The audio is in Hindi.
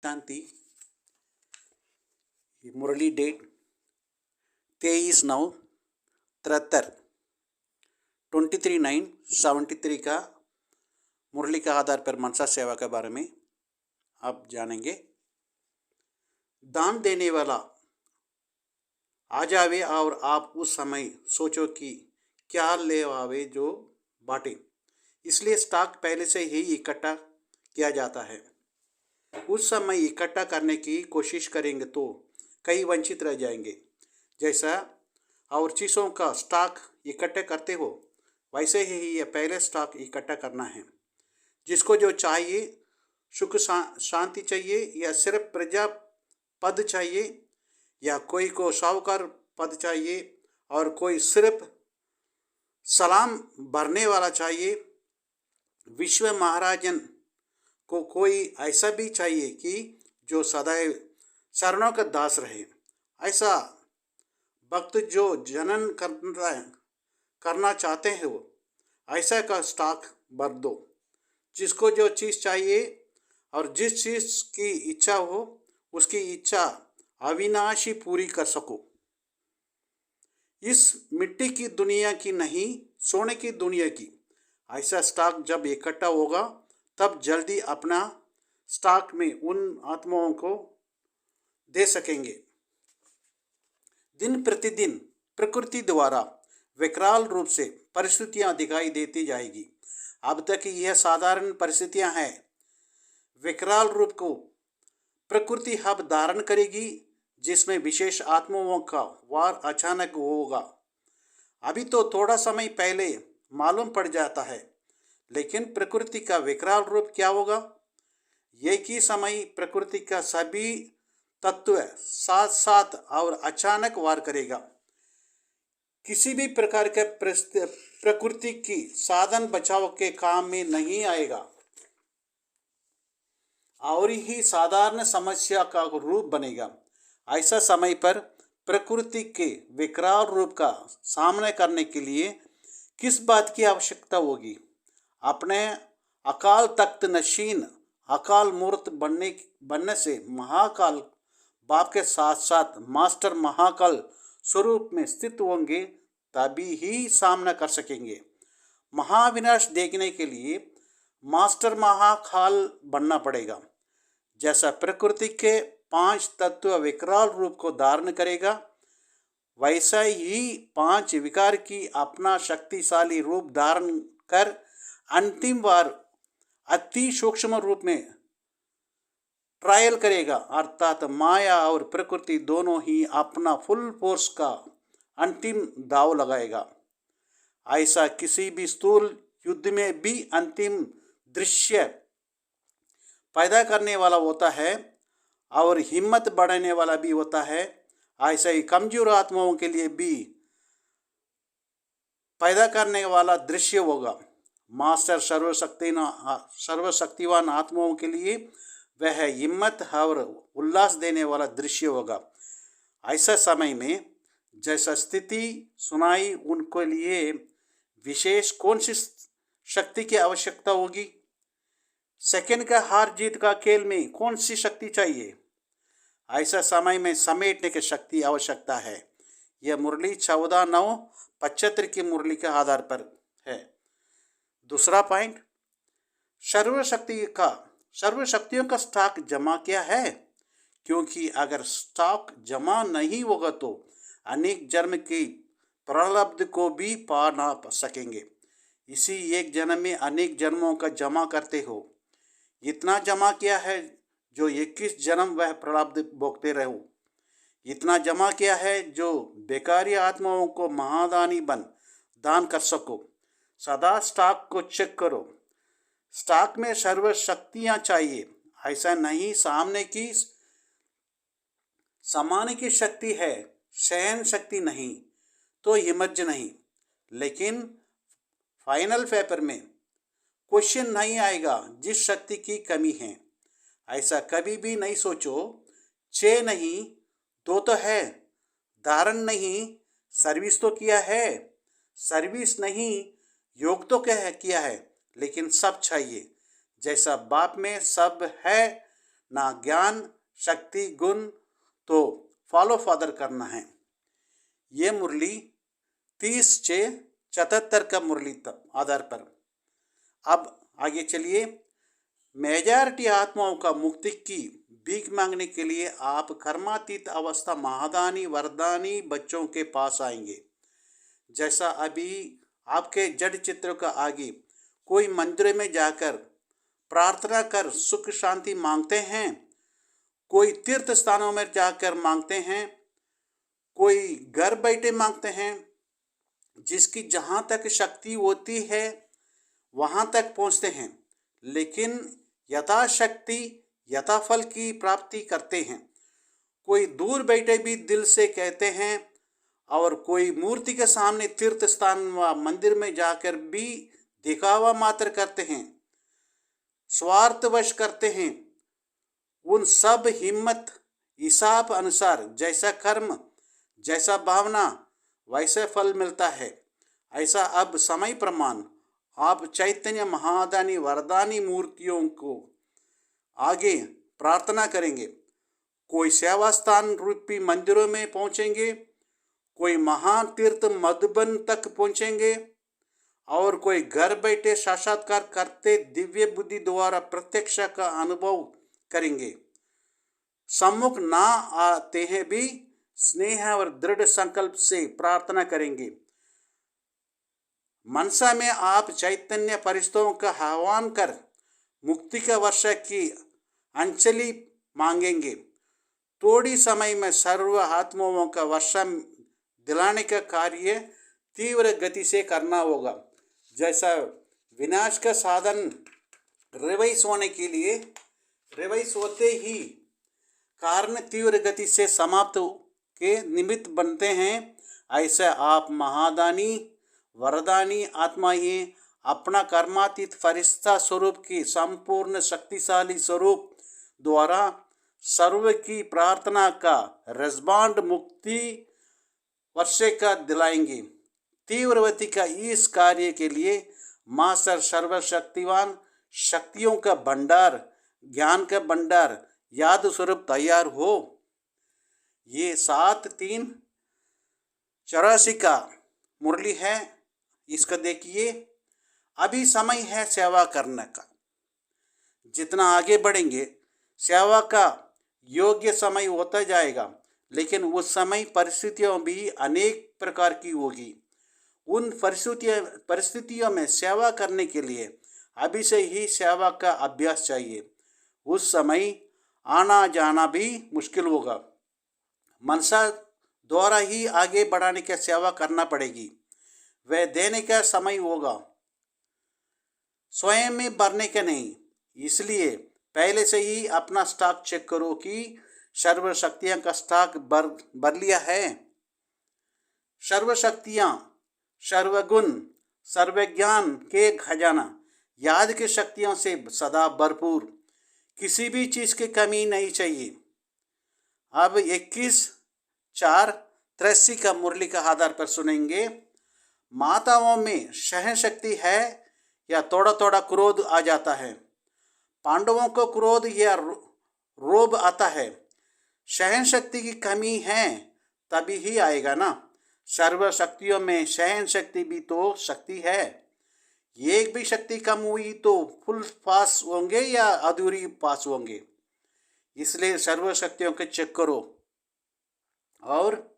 शांति। मुरली डेट 23/9/73 23/9/73 का मुरली का आधार पर मनसा सेवा के बारे में आप जानेंगे। दान देने वाला आ जावे और आप उस समय सोचो कि क्या ले आवे जो बांटे। इसलिए स्टॉक पहले से ही इकट्ठा किया जाता है। उस समय इकट्ठा करने की कोशिश करेंगे तो कई वंचित रह जाएंगे। जैसा और चीज़ों का स्टॉक इकट्ठे करते हो वैसे ही ये पहले स्टॉक इकट्ठा करना है। जिसको जो चाहिए, सुख शांति चाहिए या सिर्फ प्रजा पद चाहिए या कोई को साहूकार पद चाहिए और कोई सिर्फ सलाम भरने वाला चाहिए। विश्व महाराजन को कोई ऐसा भी चाहिए कि जो सदैव शरणों का दास रहे। ऐसा भक्त जो जनन करना चाहते हो ऐसा का स्टॉक भर दो। जिसको जो चीज़ चाहिए और जिस चीज़ की इच्छा हो उसकी इच्छा अविनाशी पूरी कर सको। इस मिट्टी की दुनिया की नहीं, सोने की दुनिया की। ऐसा स्टॉक जब इकट्ठा होगा तब जल्दी अपना स्टॉक में उन आत्माओं को दे सकेंगे। दिन प्रतिदिन प्रकृति द्वारा विकराल रूप से परिस्थितियां दिखाई देती जाएगी। अब तक यह साधारण परिस्थितियां हैं। विकराल रूप को प्रकृति अब धारण करेगी जिसमें विशेष आत्माओं का वार अचानक होगा। अभी तो थोड़ा समय पहले मालूम पड़ जाता है, लेकिन प्रकृति का विकराल रूप क्या होगा? एक ही समय प्रकृति का सभी तत्व साथ साथ और अचानक वार करेगा। किसी भी प्रकार के प्रकृति की साधन बचाव के काम में नहीं आएगा और ही साधारण समस्या का रूप बनेगा। ऐसा समय पर प्रकृति के विकराल रूप का सामना करने के लिए किस बात की आवश्यकता होगी? अपने अकाल तख्त नशीन अकाल मूर्त बनने से महाकाल बाप के साथ साथ मास्टर महाकाल स्वरूप में स्थित होंगे, तभी ही सामना कर सकेंगे। महाविनाश देखने के लिए मास्टर महाकाल बनना पड़ेगा। जैसा प्रकृति के 5 तत्व विकराल रूप को धारण करेगा, वैसा ही 5 विकार की अपना शक्तिशाली रूप धारण कर अंतिम बार अति सूक्ष्म रूप में ट्रायल करेगा। अर्थात माया और प्रकृति दोनों ही अपना फुल फोर्स का अंतिम दाव लगाएगा। ऐसा किसी भी स्थूल युद्ध में भी अंतिम दृश्य पैदा करने वाला होता है और हिम्मत बढ़ाने वाला भी होता है। ऐसा ही कमजोर आत्माओं के लिए भी पैदा करने वाला दृश्य होगा। मास्टर सर्वशक्तिवान आत्माओं के लिए वह हिम्मत और उल्लास देने वाला दृश्य होगा। ऐसा समय में जैसा स्थिति सुनाई उनके लिए विशेष कौन सी शक्ति की आवश्यकता होगी? सेकंड का हार जीत का खेल में कौन सी शक्ति चाहिए? ऐसा समय में समेटने की शक्ति आवश्यकता है। यह मुरली 14/9/75 की मुरली के आधार पर है। दूसरा पॉइंट, सर्वशक्तियों का स्टॉक जमा किया है, क्योंकि अगर स्टॉक जमा नहीं होगा तो अनेक जन्म की प्रारब्ध को भी पा ना सकेंगे। इसी एक जन्म में अनेक जन्मों का जमा करते हो। इतना जमा किया है जो 21 जन्म वह प्रारब्ध भोगते रहो। इतना जमा किया है जो बेकारी आत्माओं को महादानी बन दान कर सको। सदा स्टॉक को चेक करो। स्टॉक में सर्वशक्तियां चाहिए। ऐसा नहीं सामने की समाने की शक्ति है, सहन शक्ति नहीं तो हिम्मत नहीं। लेकिन फाइनल पेपर में क्वेश्चन नहीं आएगा जिस शक्ति की कमी है। ऐसा कभी भी नहीं सोचो। 6 नहीं 2 तो है। धारण नहीं, सर्विस तो किया है। सर्विस नहीं, योग तो किया है, लेकिन सब चाहिए। जैसा बाप में सब है ना ज्ञान शक्ति गुण, तो फॉलो फादर करना है। ये मुरली 30/6/77 का मुरली आधार पर। अब आगे चलिए। मेजॉरिटी आत्माओं का मुक्ति की भीख मांगने के लिए आप कर्मातीत अवस्था महादानी वरदानी बच्चों के पास आएंगे। जैसा अभी आपके जड़ चित्र का आगे कोई मंदिर में जाकर प्रार्थना कर सुख शांति मांगते हैं, कोई तीर्थ स्थानों में जाकर मांगते हैं, कोई घर बैठे मांगते हैं, जिसकी जहाँ तक शक्ति होती है वहाँ तक पहुँचते हैं, लेकिन यथाशक्ति यथाफल की प्राप्ति करते हैं। कोई दूर बैठे भी दिल से कहते हैं और कोई मूर्ति के सामने तीर्थ स्थान व मंदिर में जाकर भी दिखावा मात्र करते हैं, स्वार्थवश करते हैं। उन सब हिम्मत हिसाब अनुसार जैसा कर्म जैसा भावना वैसे फल मिलता है। ऐसा अब समय प्रमाण आप चैतन्य महादानी वरदानी मूर्तियों को आगे प्रार्थना करेंगे। कोई सेवा स्थान रूपी मंदिरों में पहुंचेंगे, कोई महान तीर्थ मधुबन तक पहुंचेंगे और कोई घर बैठे साक्षात्कार करते दिव्य बुद्धि द्वारा प्रत्यक्ष का अनुभव करेंगे। सम्मुख ना आते हैं भी स्नेह और दृढ़ संकल्प से प्रार्थना करेंगे। मनसा में आप चैतन्य परिस्तों का आह्वान कर मुक्ति का वर्षा की अंजलि मांगेंगे। थोड़ी समय में सर्व आत्माओं का वर्षा दिलाने का कार्य तीव्र गति से करना होगा। जैसा विनाश का साधन रिवाइज होने के लिए रिवाइज होते ही कारण तीव्र गति से समाप्त के निमित्त बनते हैं, ऐसे आप महादानी वरदानी आत्माएं अपना कर्मातीत फरिश्ता स्वरूप की संपूर्ण शक्तिशाली स्वरूप द्वारा सर्व की प्रार्थना का रेस्पॉन्ड मुक्ति वर्षे का दिलाएंगे। तीव्रवती का इस कार्य के लिए मास्टर सर्वशक्तिवान शक्तियों का भंडार ज्ञान का भंडार याद स्वरूप तैयार हो। ये 7/3/84 का मुरली है। इसका देखिए। अभी समय है सेवा करने का। जितना आगे बढ़ेंगे सेवा का योग्य समय होता जाएगा, लेकिन उस समय परिस्थितियों भी अनेक प्रकार की होगी। उन परिस्थितियों में सेवा करने के लिए अभी से ही सेवा का अभ्यास चाहिए। उस समय आना जाना भी मुश्किल होगा। मनसा द्वारा ही आगे बढ़ाने की सेवा करना पड़ेगी। वह देने का समय होगा, स्वयं में भरने का नहीं। इसलिए पहले से ही अपना स्टॉक चेक करो कि सर्वशक्तियाँ का स्टॉक भर लिया है। सर्वशक्तियाँ सर्वगुण सर्वज्ञान के खजाना याद की शक्तियों से सदा भरपूर, किसी भी चीज़ की कमी नहीं चाहिए। अब 21/4/83 का मुरली का आधार पर सुनेंगे। माताओं में सहन शक्ति है या थोड़ा थोड़ा क्रोध आ जाता है? पांडवों को क्रोध या रोब आता है। सहन शक्ति की कमी है तभी ही आएगा ना। सर्व शक्तियों में सहन शक्ति भी तो शक्ति है। एक भी शक्ति कम हुई तो फुल पास होंगे या अधूरी पास होंगे। इसलिए सर्व शक्तियों के चेक करो। और